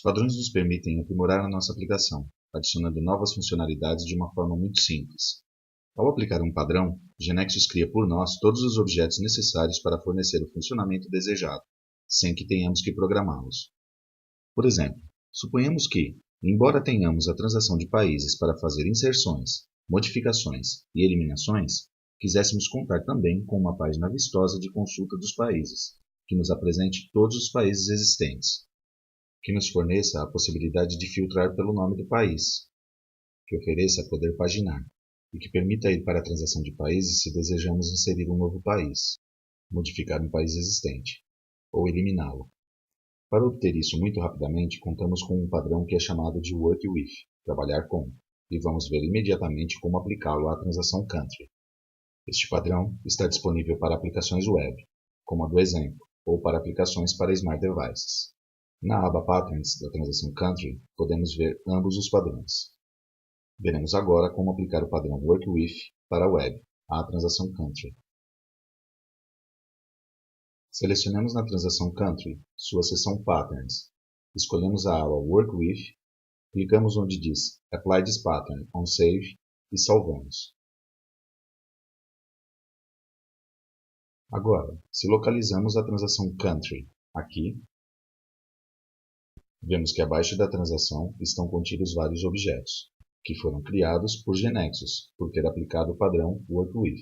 padrões nos permitem aprimorar a nossa aplicação, adicionando novas funcionalidades de uma forma muito simples. Ao aplicar um padrão, Genexus cria por nós todos os objetos necessários para fornecer o funcionamento desejado, sem que tenhamos que programá-los. Por exemplo, suponhamos que, embora tenhamos a transação de países para fazer inserções, modificações e eliminações, quiséssemos contar também com uma página vistosa de consulta dos países, que nos apresente todos os países existentes, que nos forneça a possibilidade de filtrar pelo nome do país, que ofereça poder paginar, e que permita ir para a transação de países se desejamos inserir um novo país, modificar um país existente, ou eliminá-lo. Para obter isso muito rapidamente, contamos com um padrão que é chamado de Work With, trabalhar com, e vamos ver imediatamente como aplicá-lo à transação Country. Este padrão está disponível para aplicações web, como a do exemplo, ou para aplicações para Smart Devices. Na aba Patterns da transação Country, podemos ver ambos os padrões. Veremos agora como aplicar o padrão Work With para a web, à transação Country. Selecionamos na transação Country sua seção Patterns. Escolhemos a aba Work With, clicamos onde diz Apply this pattern on Save e salvamos. Agora, se localizamos a transação Country aqui, vemos que abaixo da transação estão contidos vários objetos, que foram criados por Genexus, por ter aplicado o padrão Work With.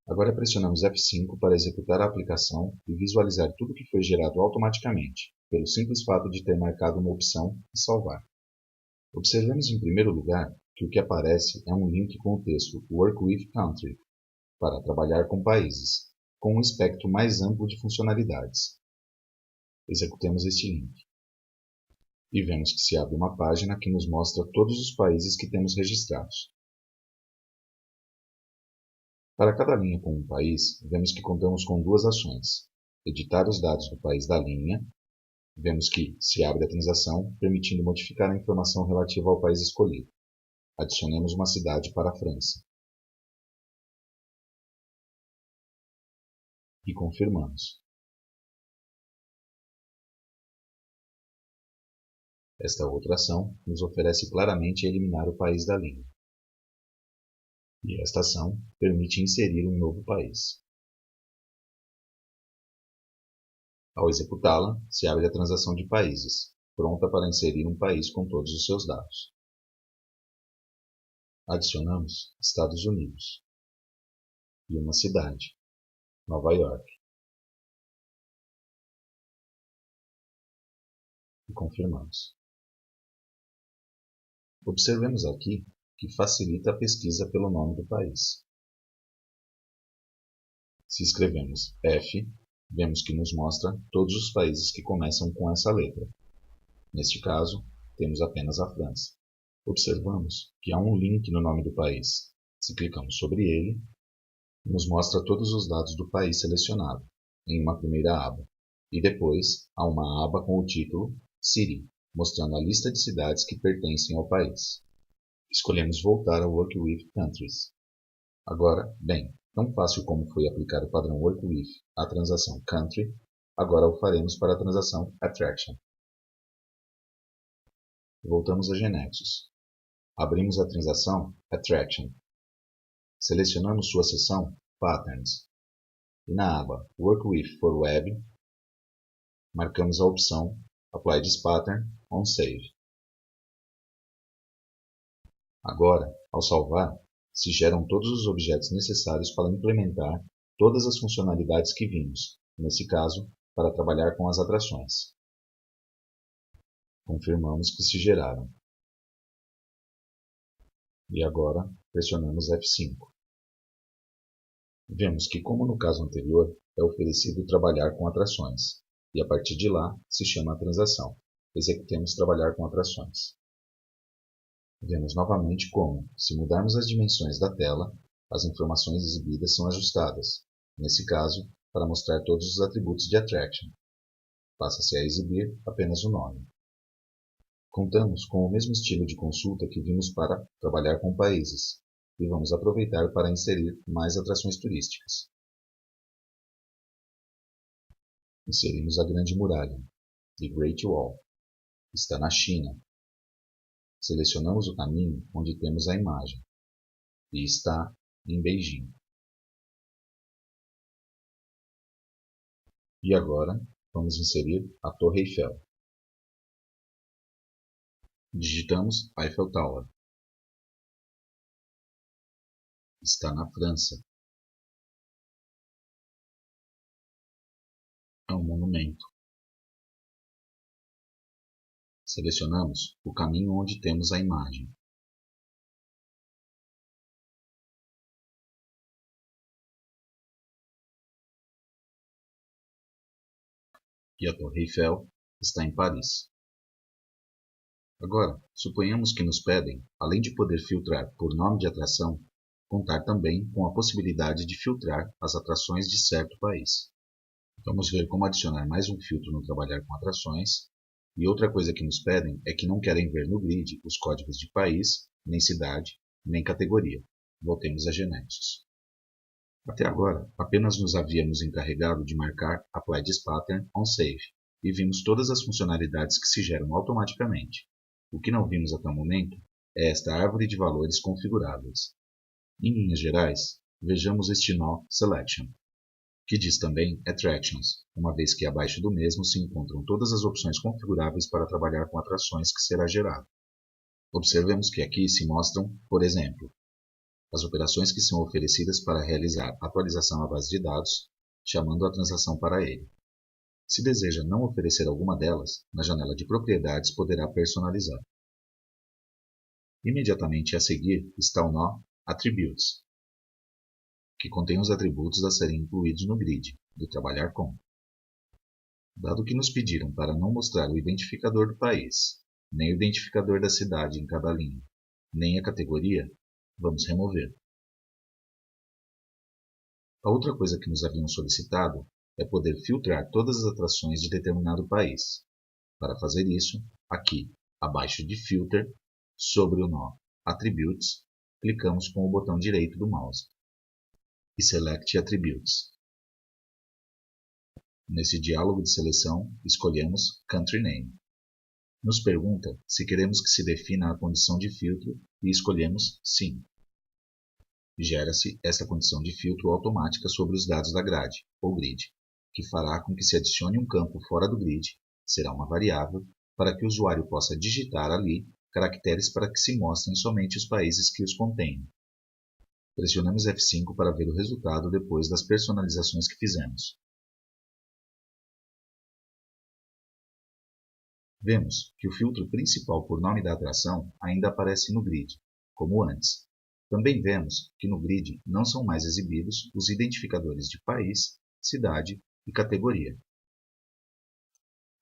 Agora pressionamos F5 para executar a aplicação e visualizar tudo que foi gerado automaticamente, pelo simples fato de ter marcado uma opção e salvar. Observemos em primeiro lugar que o que aparece é um link com o texto Work With Country, para trabalhar com países, com um espectro mais amplo de funcionalidades. Executemos este link. E vemos que se abre uma página que nos mostra todos os países que temos registrados. Para cada linha com um país, vemos que contamos com duas ações. Editar os dados do país da linha. Vemos que se abre a transação, permitindo modificar a informação relativa ao país escolhido. Adicionemos uma cidade para a França. E confirmamos. Esta outra ação nos oferece claramente eliminar o país da linha. E esta ação permite inserir um novo país. Ao executá-la, se abre a transação de países, pronta para inserir um país com todos os seus dados. Adicionamos Estados Unidos e uma cidade, Nova York. E confirmamos. Observemos aqui que facilita a pesquisa pelo nome do país. Se escrevemos F, vemos que nos mostra todos os países que começam com essa letra. Neste caso, temos apenas a França. Observamos que há um link no nome do país. Se clicamos sobre ele, nos mostra todos os dados do país selecionado, em uma primeira aba. E depois, há uma aba com o título City, mostrando a lista de cidades que pertencem ao país. Escolhemos voltar ao Work With Countries. Agora, bem, tão fácil como foi aplicar o padrão Work With à transação Country, agora o faremos para a transação Attraction. Voltamos a Genexus. Abrimos a transação Attraction. Selecionamos sua seção Patterns. E na aba Work With for Web, marcamos a opção Apply this pattern on Save. Agora, ao salvar, se geram todos os objetos necessários para implementar todas as funcionalidades que vimos, nesse caso, para trabalhar com as atrações. Confirmamos que se geraram. E agora, pressionamos F5. Vemos que, como no caso anterior, é oferecido trabalhar com atrações, e a partir de lá se chama a transação. Executemos trabalhar com atrações. Vemos novamente como, se mudarmos as dimensões da tela, as informações exibidas são ajustadas, nesse caso, para mostrar todos os atributos de Attraction. Passa-se a exibir apenas o nome. Contamos com o mesmo estilo de consulta que vimos para trabalhar com países, e vamos aproveitar para inserir mais atrações turísticas. Inserimos a Grande Muralha, The Great Wall. Está na China. Selecionamos o caminho onde temos a imagem e está em Beijing. E agora vamos inserir a Torre Eiffel. Digitamos Eiffel Tower. Está na França. É um monumento. Selecionamos o caminho onde temos a imagem. E a Torre Eiffel está em Paris. Agora, suponhamos que nos pedem, além de poder filtrar por nome de atração, contar também com a possibilidade de filtrar as atrações de certo país. Vamos ver como adicionar mais um filtro no trabalhar com atrações. E outra coisa que nos pedem é que não querem ver no grid os códigos de país, nem cidade, nem categoria. Voltemos a Genexus. Até agora, apenas nos havíamos encarregado de marcar Apply this Pattern on Save e vimos todas as funcionalidades que se geram automaticamente. O que não vimos até o momento é esta árvore de valores configuráveis. Em linhas gerais, vejamos este nó Selection, que diz também Attractions, uma vez que abaixo do mesmo se encontram todas as opções configuráveis para trabalhar com atrações que será gerado. Observemos que aqui se mostram, por exemplo, as operações que são oferecidas para realizar atualização à base de dados, chamando a transação para ele. Se deseja não oferecer alguma delas, na janela de propriedades poderá personalizar. Imediatamente a seguir está o nó Attributes, que contém os atributos a serem incluídos no grid do trabalhar com. Dado que nos pediram para não mostrar o identificador do país, nem o identificador da cidade em cada linha, nem a categoria, vamos remover. A outra coisa que nos haviam solicitado é poder filtrar todas as atrações de determinado país. Para fazer isso, aqui, abaixo de Filter, sobre o nó Attributes, clicamos com o botão direito do mouse e Select Attributes. Nesse diálogo de seleção, escolhemos Country Name. Nos pergunta se queremos que se defina a condição de filtro e escolhemos Sim. Gera-se esta condição de filtro automática sobre os dados da grade, ou grid, que fará com que se adicione um campo fora do grid, será uma variável, para que o usuário possa digitar ali caracteres para que se mostrem somente os países que os contêm. Pressionamos F5 para ver o resultado depois das personalizações que fizemos. Vemos que o filtro principal por nome da atração ainda aparece no grid, como antes. Também vemos que no grid não são mais exibidos os identificadores de país, cidade e categoria.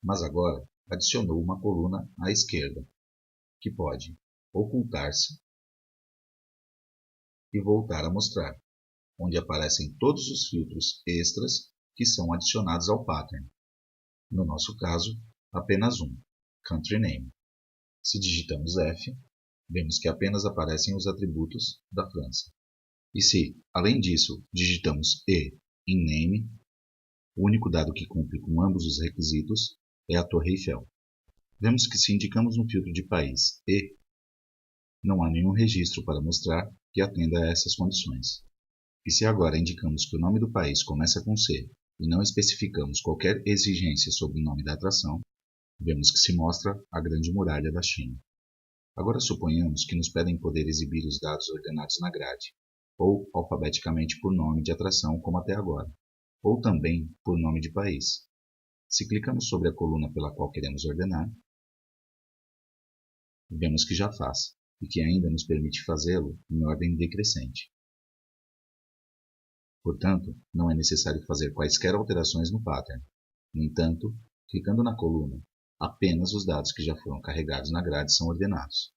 Mas agora adicionou uma coluna à esquerda, que pode ocultar-se e voltar a mostrar, onde aparecem todos os filtros extras que são adicionados ao pattern. No nosso caso, apenas um, Country Name. Se digitamos F, vemos que apenas aparecem os atributos da França. E se, além disso, digitamos E em Name, o único dado que cumpre com ambos os requisitos é a Torre Eiffel. Vemos que se indicamos no filtro de país E, não há nenhum registro para mostrar que atenda a essas condições. E se agora indicamos que o nome do país começa com C e não especificamos qualquer exigência sobre o nome da atração, vemos que se mostra a Grande Muralha da China. Agora suponhamos que nos pedem poder exibir os dados ordenados na grade, ou alfabeticamente por nome de atração como até agora, ou também por nome de país. Se clicamos sobre a coluna pela qual queremos ordenar, vemos que já faz, e que ainda nos permite fazê-lo em ordem decrescente. Portanto, não é necessário fazer quaisquer alterações no pattern. No entanto, clicando na coluna, apenas os dados que já foram carregados na grade são ordenados.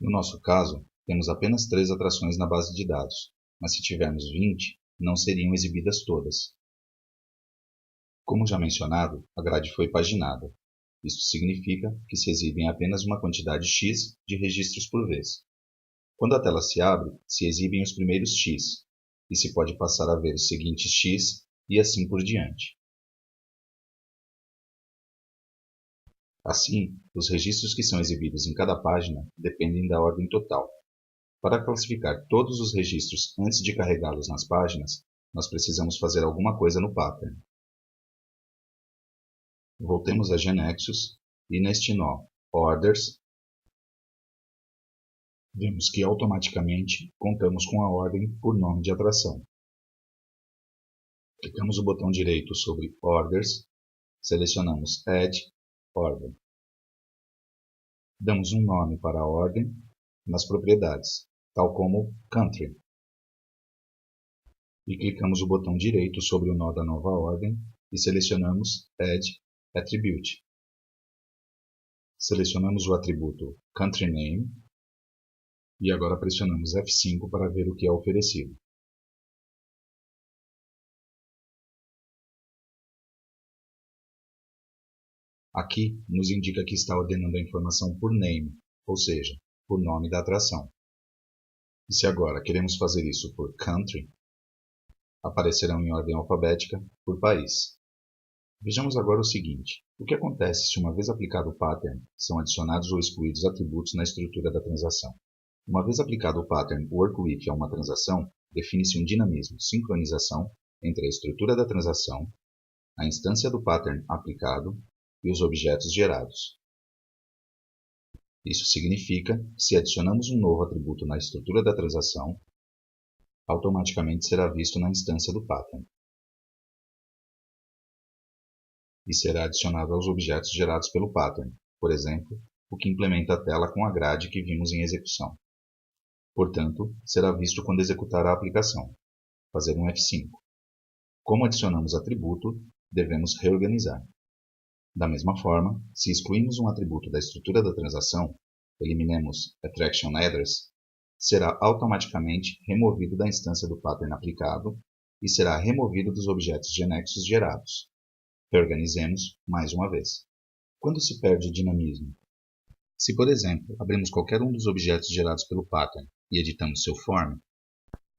No nosso caso, temos apenas 3 atrações na base de dados, mas se tivermos 20, não seriam exibidas todas. Como já mencionado, a grade foi paginada. Isso significa que se exibem apenas uma quantidade X de registros por vez. Quando a tela se abre, se exibem os primeiros X, e se pode passar a ver os seguintes X e assim por diante. Assim, os registros que são exibidos em cada página dependem da ordem total. Para classificar todos os registros antes de carregá-los nas páginas, nós precisamos fazer alguma coisa no pattern. Voltemos a GeneXus e neste nó Orders, vemos que automaticamente contamos com a ordem por nome de atração. Clicamos o botão direito sobre Orders, selecionamos Add Order. Damos um nome para a ordem nas propriedades, tal como Country. E clicamos o botão direito sobre o nó da nova ordem e selecionamos Add Attribute. Selecionamos o atributo Country Name e agora pressionamos F5 para ver o que é oferecido. Aqui nos indica que está ordenando a informação por name, ou seja, por nome da atração. E se agora queremos fazer isso por country, aparecerão em ordem alfabética por país. Vejamos agora o seguinte: o que acontece se, uma vez aplicado o pattern, são adicionados ou excluídos atributos na estrutura da transação? Uma vez aplicado o pattern workWith a uma transação, define-se um dinamismo, sincronização entre a estrutura da transação, a instância do pattern aplicado e os objetos gerados. Isso significa que, se adicionamos um novo atributo na estrutura da transação, automaticamente será visto na instância do pattern e será adicionado aos objetos gerados pelo pattern, por exemplo, o que implementa a tela com a grade que vimos em execução. Portanto, será visto quando executar a aplicação. Fazer um F5. Como adicionamos atributo, devemos reorganizar. Da mesma forma, se excluímos um atributo da estrutura da transação, eliminemos Attraction Address, será automaticamente removido da instância do pattern aplicado e será removido dos objetos GeneXus gerados. Reorganizemos mais uma vez. Quando se perde o dinamismo? Se, por exemplo, abrimos qualquer um dos objetos gerados pelo pattern e editamos seu form,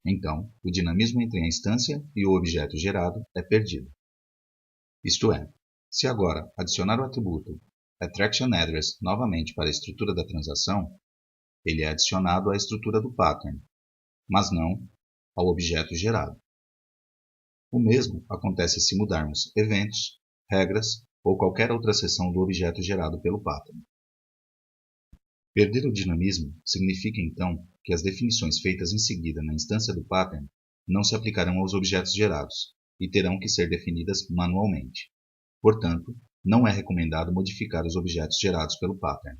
então o dinamismo entre a instância e o objeto gerado é perdido. Isto é, se agora adicionar o atributo Attraction Address novamente para a estrutura da transação, ele é adicionado à estrutura do pattern, mas não ao objeto gerado. O mesmo acontece se mudarmos eventos, regras ou qualquer outra seção do objeto gerado pelo pattern. Perder o dinamismo significa então que as definições feitas em seguida na instância do pattern não se aplicarão aos objetos gerados e terão que ser definidas manualmente. Portanto, não é recomendado modificar os objetos gerados pelo pattern.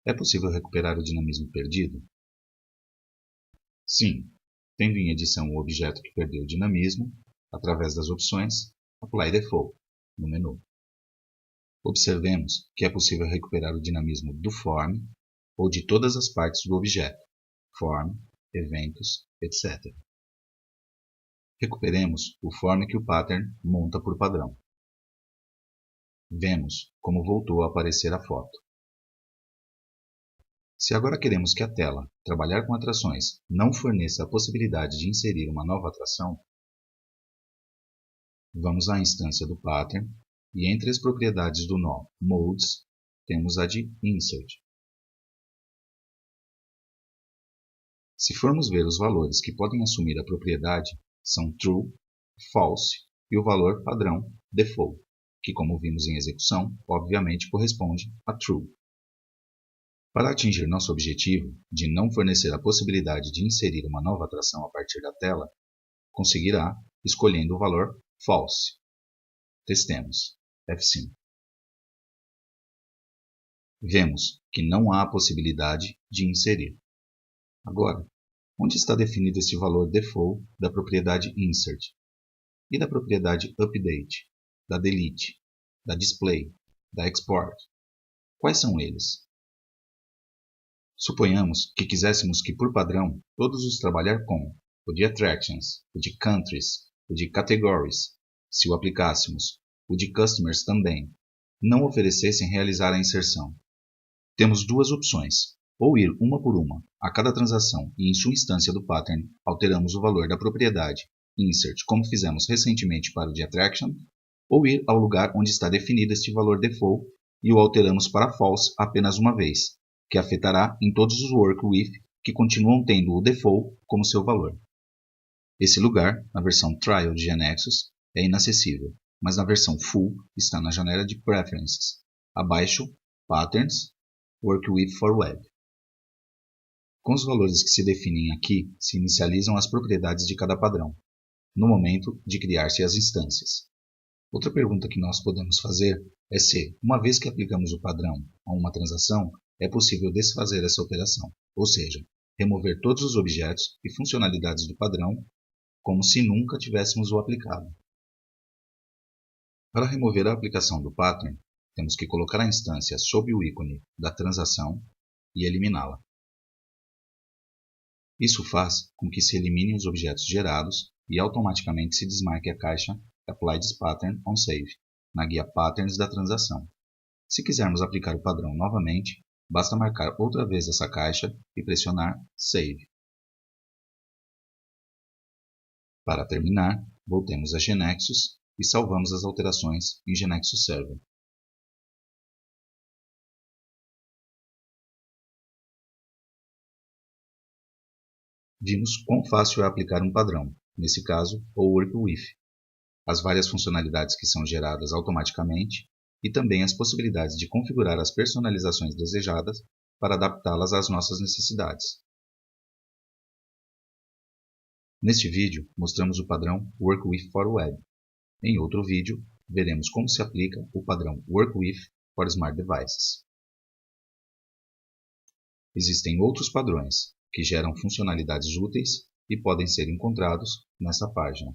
É possível recuperar o dinamismo perdido? Sim, tendo em edição o objeto que perdeu o dinamismo, através das opções Apply Default, no menu. Observemos que é possível recuperar o dinamismo do form ou de todas as partes do objeto, form, eventos, etc. Recuperemos o form que o pattern monta por padrão. Vemos como voltou a aparecer a foto. Se agora queremos que a tela Trabalhar com atrações não forneça a possibilidade de inserir uma nova atração, vamos à instância do pattern e entre as propriedades do nó Modes, temos a de Insert. Se formos ver os valores que podem assumir a propriedade, são True, False e o valor padrão Default, que, como vimos em execução, obviamente corresponde a True. Para atingir nosso objetivo de não fornecer a possibilidade de inserir uma nova atração a partir da tela, conseguirá escolhendo o valor False. Testemos. F5. Vemos que não há a possibilidade de inserir. Agora, onde está definido esse valor default da propriedade Insert? E da propriedade Update, da Delete, da Display, da Export? Quais são eles? Suponhamos que quiséssemos que, por padrão, todos os trabalhar com o de Attractions, o de Countries, o de Categories, se o aplicássemos, o de Customers também, não oferecessem realizar a inserção. Temos duas opções, ou ir uma por uma a cada transação e em sua instância do pattern alteramos o valor da propriedade Insert, como fizemos recentemente para o de Attraction, ou ir ao lugar onde está definido este valor default e o alteramos para false apenas uma vez, que afetará em todos os work with que continuam tendo o default como seu valor. Esse lugar, na versão trial de GNexus, é inacessível, mas na versão full está na janela de Preferences, abaixo Patterns, Work with for Web. Com os valores que se definem aqui, se inicializam as propriedades de cada padrão, no momento de criar-se as instâncias. Outra pergunta que nós podemos fazer é se, uma vez que aplicamos o padrão a uma transação, é possível desfazer essa operação, ou seja, remover todos os objetos e funcionalidades do padrão como se nunca tivéssemos o aplicado. Para remover a aplicação do pattern, temos que colocar a instância sob o ícone da transação e eliminá-la. Isso faz com que se eliminem os objetos gerados e automaticamente se desmarque a caixa Apply this pattern on Save, na guia Patterns da transação. Se quisermos aplicar o padrão novamente, basta marcar outra vez essa caixa e pressionar Save. Para terminar, voltemos a GNexus e salvamos as alterações em GNexus Server. Vimos quão fácil é aplicar um padrão, nesse caso, o Work With, as várias funcionalidades que são geradas automaticamente e também as possibilidades de configurar as personalizações desejadas para adaptá-las às nossas necessidades. Neste vídeo, mostramos o padrão Work With for Web. Em outro vídeo, veremos como se aplica o padrão Work With for Smart Devices. Existem outros padrões que geram funcionalidades úteis e podem ser encontrados nessa página.